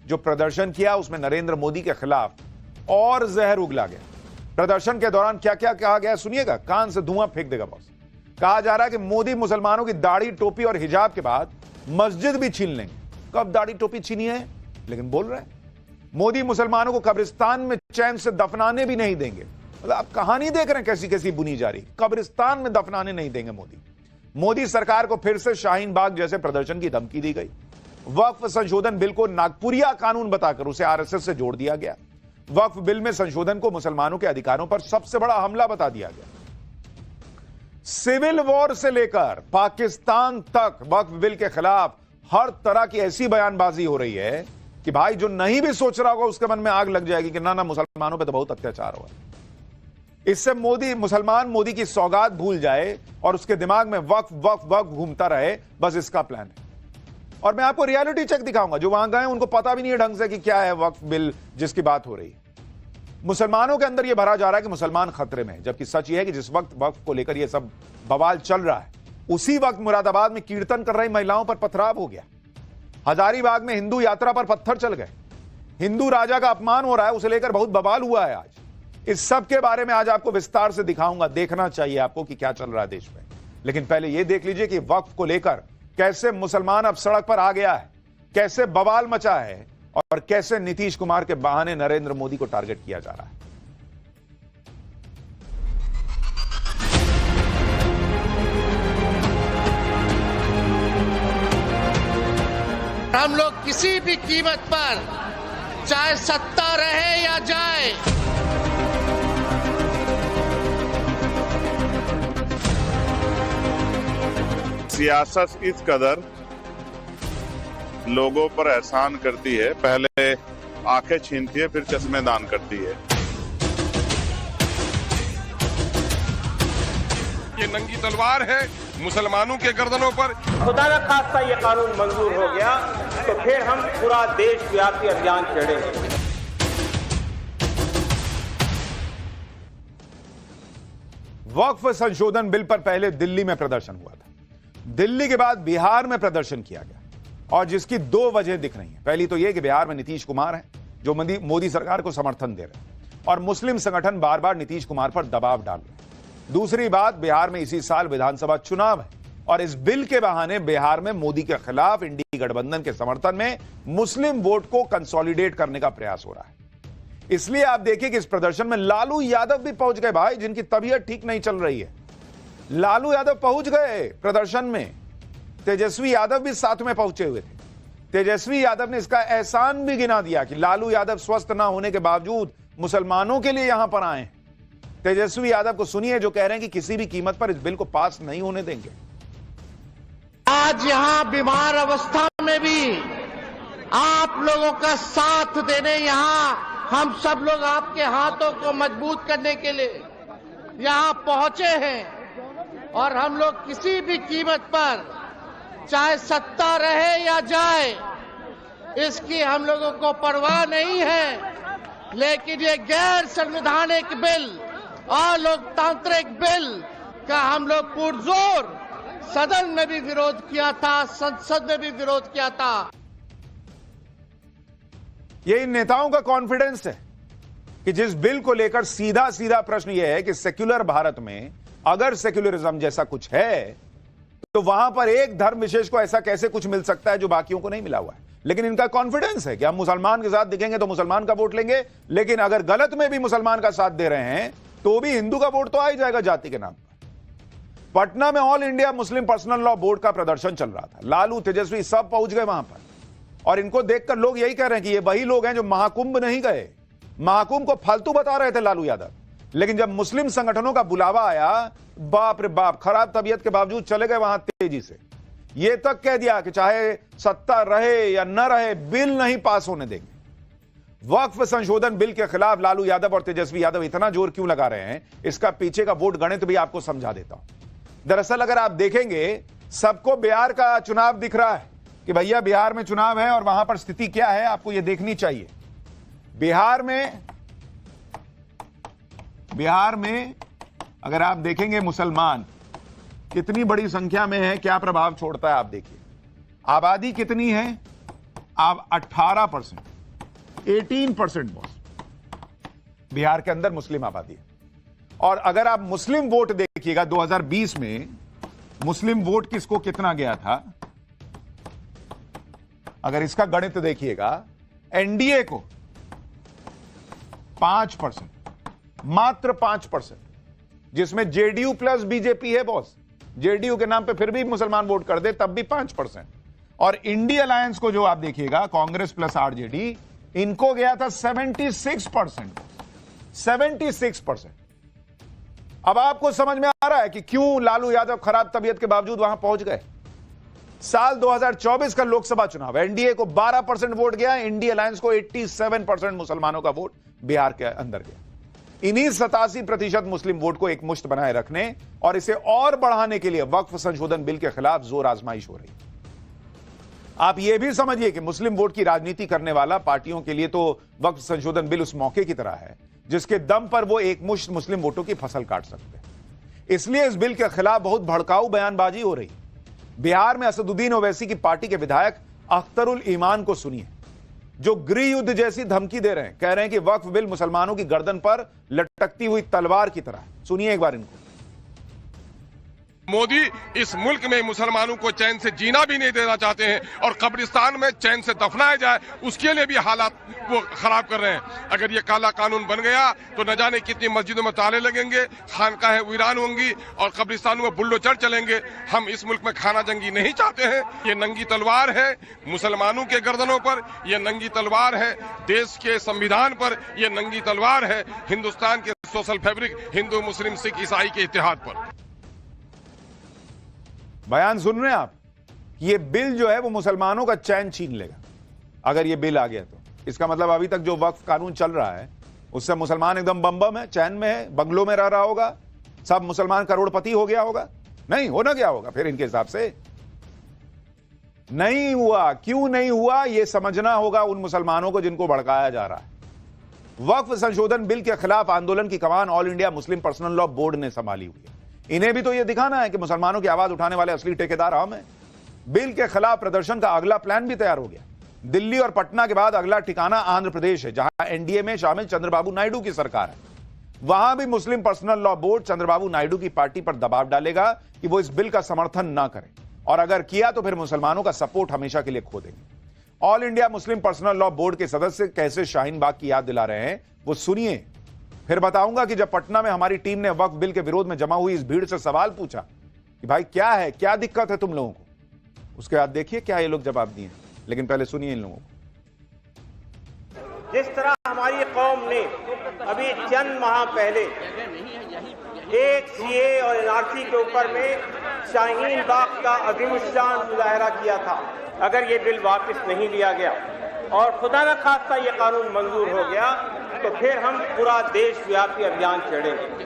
जो प्रदर्शन किया उसमें नरेंद्र मोदी के खिलाफ और जहर उगला गया। प्रदर्शन के दौरान क्या क्या कहा गया सुनिएगा, कान से धुआं फेंक देगा बॉस। कहा जा रहा है कि मोदी मुसलमानों की दाढ़ी, टोपी और हिजाब के बाद मस्जिद भी छीन लेंगे। कब दाढ़ी टोपी छीनी है, लेकिन बोल रहे हैं मोदी मुसलमानों को कब्रिस्तान में चैन से दफनाने भी नहीं देंगे। मतलब आप कहानी देख रहे हैं कैसी कैसी बुनी जा रही, कब्रिस्तान में दफनाने नहीं देंगे मोदी। मोदी सरकार को फिर से शाहीन बाग जैसे प्रदर्शन की धमकी दी गई। वक्फ संशोधन बिल को नागपुरिया कानून बताकर उसे आरएसएस से जोड़ दिया गया। वक्फ बिल में संशोधन को मुसलमानों के अधिकारों पर सबसे बड़ा हमला बता दिया गया। सिविल वॉर से लेकर पाकिस्तान तक वक्फ बिल के खिलाफ हर तरह की ऐसी बयानबाजी हो रही है कि भाई जो नहीं भी सोच रहा होगा उसके मन में आग लग जाएगी कि ना मुसलमानों पे तो बहुत अत्याचार हुआ। इससे मुसलमान मोदी की सौगात भूल जाए और उसके दिमाग में वक्फ वक्फ वक्फ घूमता रहे, बस इसका प्लान है। और मैं आपको रियलिटी चेक दिखाऊंगा, जो वहां गए उनको पता भी नहीं है ढंग से कि क्या है वक्फ बिल जिसकी बात हो रही है। मुसलमानों के अंदर यह भरा जा रहा है कि मुसलमान खतरे में है, जबकि सच यह है कि जिस वक्त वक्फ को लेकर यह सब बवाल चल रहा है उसी वक्त मुरादाबाद में कीर्तन कर रही महिलाओं पर पथराव हो गया। हजारीबाग में हिंदू यात्रा पर पत्थर चल गए। हिंदू राजा का अपमान हो रहा है, उसे लेकर बहुत बवाल हुआ है आज। इस सब के बारे में आज आपको विस्तार से दिखाऊंगा। देखना चाहिए आपको कि क्या चल रहा है देश में। लेकिन पहले यह देख लीजिए कि वक्फ को लेकर कैसे मुसलमान अब सड़क पर आ गया है, कैसे बवाल मचा है और कैसे नीतीश कुमार के बहाने नरेंद्र मोदी को टारगेट किया जा रहा है। हम लोग किसी भी कीमत पर, चाहे सत्ता रहे या जाए, सियासत इस कदर लोगों पर एहसान करती है, पहले आंखें छीनती है फिर चश्मे दान करती है। ये नंगी तलवार है मुसलमानों के गर्दनों पर। खुदा न खास्ता ये कानून मंजूर हो गया तो फिर हम पूरा देशव्यापी अभियान छेड़ेंगे। वक्फ संशोधन बिल पर पहले दिल्ली में प्रदर्शन हुआ था, दिल्ली के बाद बिहार में प्रदर्शन किया गया और जिसकी दो वजह दिख रही हैं। पहली तो यह कि बिहार में नीतीश कुमार हैं जो मोदी सरकार को समर्थन दे रहे हैं और मुस्लिम संगठन बार बार नीतीश कुमार पर दबाव डाल रहे हैं। दूसरी बात, बिहार में इसी साल विधानसभा चुनाव है और इस बिल के बहाने बिहार में मोदी के खिलाफ इंडी गठबंधन के समर्थन में मुस्लिम वोट को कंसोलिडेट करने का प्रयास हो रहा है। इसलिए आप देखिए कि इस प्रदर्शन में लालू यादव भी पहुंच गए भाई, जिनकी तबीयत ठीक नहीं चल रही है। लालू यादव पहुंच गए प्रदर्शन में, तेजस्वी यादव भी साथ में पहुंचे हुए थे। तेजस्वी यादव ने इसका एहसान भी गिना दिया कि लालू यादव स्वस्थ ना होने के बावजूद मुसलमानों के लिए यहां पर आए हैं। तेजस्वी यादव को सुनिए जो कह रहे हैं कि किसी भी कीमत पर इस बिल को पास नहीं होने देंगे। आज यहां बीमार अवस्था में भी आप लोगों का साथ देने यहां हम सब लोग आपके हाथों को मजबूत करने के लिए यहां पहुंचे हैं और हम लोग किसी भी कीमत पर, चाहे सत्ता रहे या जाए, इसकी हम लोगों को परवाह नहीं है। लेकिन ये गैर संवैधानिक बिल और लोकतांत्रिक बिल का हम लोग पुरजोर सदन में भी विरोध किया था, संसद में भी विरोध किया था। ये इन नेताओं का कॉन्फिडेंस है कि जिस बिल को लेकर सीधा सीधा प्रश्न यह है कि सेक्युलर भारत में अगर सेक्युलरिज्म जैसा कुछ है तो वहां पर एक धर्म विशेष को ऐसा कैसे कुछ मिल सकता है जो बाकियों को नहीं मिला हुआ है। लेकिन इनका कॉन्फिडेंस है कि हम मुसलमान के साथ दिखेंगे तो मुसलमान का वोट लेंगे, लेकिन अगर गलत में भी मुसलमान का साथ दे रहे हैं तो भी हिंदू का वोट तो आ ही जाएगा जाति के नाम पर। पटना में all India Muslim personal law board का प्रदर्शन चल रहा था। लालू, तेजस्वी सब पहुंच गए वहां पर और इनको देखकर लोग यही कह रहे हैं कि ये वही लोग हैं जो महाकुंभ नहीं गए। महाकुंभ को फालतू बता रहे थे लालू यादव, लेकिन जब मुस्लिम संगठनों का बुलावा आया, बाप रे बाप, खराब तबीयत के बावजूद चले गए वहां तेजी से। यह तक कह दिया कि चाहे सत्ता रहे या न रहे बिल नहीं पास होने देंगे। वक्फ संशोधन बिल के खिलाफ लालू यादव और तेजस्वी यादव इतना जोर क्यों लगा रहे हैं, इसका पीछे का वोट गणित भी आपको समझा देता हूं। दरअसल अगर आप देखेंगे, सबको बिहार का चुनाव दिख रहा है कि भैया बिहार में चुनाव है और वहां पर स्थिति क्या है आपको यह देखनी चाहिए। बिहार में अगर आप देखेंगे मुसलमान कितनी बड़ी संख्या में है, क्या प्रभाव छोड़ता है आप देखिए। आबादी कितनी है, आप 18%। 18% बॉस बिहार के अंदर मुस्लिम आबादी है। और अगर आप मुस्लिम वोट देखिएगा 2020 में मुस्लिम वोट किसको कितना गया था, अगर इसका गणित देखिएगा, एनडीए को 5%, मात्र 5%, जिसमें जेडीयू प्लस बीजेपी है बॉस। जेडीयू के नाम पे फिर भी मुसलमान वोट कर दे तब भी 5%। और इंडिया अलायंस को जो आप देखिएगा, कांग्रेस प्लस आरजेडी, इनको गया था 76%। 76%। अब आपको समझ में आ रहा है कि क्यों लालू यादव खराब तबीयत के बावजूद वहां पहुंच गए। साल 2024 का लोकसभा चुनाव, एनडीए को 12% वोट गया, इंडिया अलायंस को 87% मुसलमानों का वोट बिहार के अंदर गया। इन्हीं 87% मुस्लिम वोट को एक मुश्त बनाए रखने और इसे और बढ़ाने के लिए वक्फ संशोधन बिल के खिलाफ जोर आजमाइश हो रही है। आप यह भी समझिए कि मुस्लिम वोट की राजनीति करने वाला पार्टियों के लिए तो वक्फ संशोधन बिल उस मौके की तरह है जिसके दम पर वो एक मुश्त मुस्लिम वोटों की फसल काट सकते हैं। इसलिए इस बिल के खिलाफ बहुत भड़काऊ बयानबाजी हो रही। बिहार में असदुद्दीन ओवैसी की पार्टी के विधायक अख्तरुल ईमान को सुनिए, जो गृह युद्ध जैसी धमकी दे रहे हैं। कह रहे हैं कि वक्फ बिल मुसलमानों की गर्दन पर लटकती हुई तलवार की तरह है। सुनिए एक बार इनको। मोदी इस मुल्क में मुसलमानों को चैन से जीना भी नहीं देना चाहते हैं और कब्रिस्तान में चैन से दफनाया जाए उसके लिए भी हालात वो खराब कर रहे हैं। अगर ये काला कानून बन गया तो न जाने कितनी मस्जिदों में ताले लगेंगे, खानकाहें वीरान होंगी और कब्रिस्तानों में बुल्डोजर चलेंगे। हम इस मुल्क में खाना जंगी नहीं चाहते हैं। ये नंगी तलवार है मुसलमानों के गर्दनों पर, ये नंगी तलवार है देश के संविधान पर, ये नंगी तलवार है हिंदुस्तान के सोशल फैब्रिक हिंदू मुस्लिम सिख ईसाई के इत्तेहाद पर। बयान सुन रहे हैं आप? ये बिल जो है वो मुसलमानों का चैन छीन लेगा अगर ये बिल आ गया तो। इसका मतलब अभी तक जो वक्फ कानून चल रहा है उससे मुसलमान एकदम बम है, चैन में है, बंगलों में रह रहा होगा, सब मुसलमान करोड़पति हो गया होगा। नहीं होना क्या होगा फिर इनके हिसाब से? नहीं हुआ। क्यों नहीं हुआ ये समझना होगा उन मुसलमानों को जिनको भड़काया जा रहा है। वक्फ संशोधन बिल के खिलाफ आंदोलन की कमान all India Muslim personal law board ने संभाली हुई है। इन्हें भी तो यह दिखाना है कि मुसलमानों की आवाज उठाने वाले असली ठेकेदार हम हैं। बिल के खिलाफ प्रदर्शन का अगला प्लान भी तैयार हो गया। दिल्ली और पटना के बाद अगला ठिकाना आंध्र प्रदेश है, जहां एनडीए में शामिल चंद्रबाबू नायडू की सरकार है। वहां भी Muslim personal law board Chandrababu Naidu की पार्टी पर दबाव डालेगा कि वो इस बिल का समर्थन ना करें, और अगर किया तो फिर मुसलमानों का सपोर्ट हमेशा के लिए खो देंगे। All India Muslim personal law board के सदस्य कैसे शाहीन बाग की याद दिला रहे हैं वो सुनिए। फिर बताऊंगा कि जब पटना में हमारी टीम ने वक्फ बिल के विरोध में जमा हुई इस भीड़ से सवाल पूछा कि भाई क्या है, क्या दिक्कत है तुम लोगों को, उसके बाद देखिए क्या ये लोग जवाब दिए। लेकिन पहले सुनिए इन लोगों को। जिस तरह हमारी कौम ने अभी चंद माह पहले एक सीए और एनआरसी के ऊपर में शाहीन बाग का अजीमुश्शान मुजाहरा किया था, अगर ये बिल वापस नहीं लिया गया और खुदा न खास्ता ये कानून मंजूर हो गया तो फिर हम पूरा देशव्यापी अभियान छेड़ेंगे।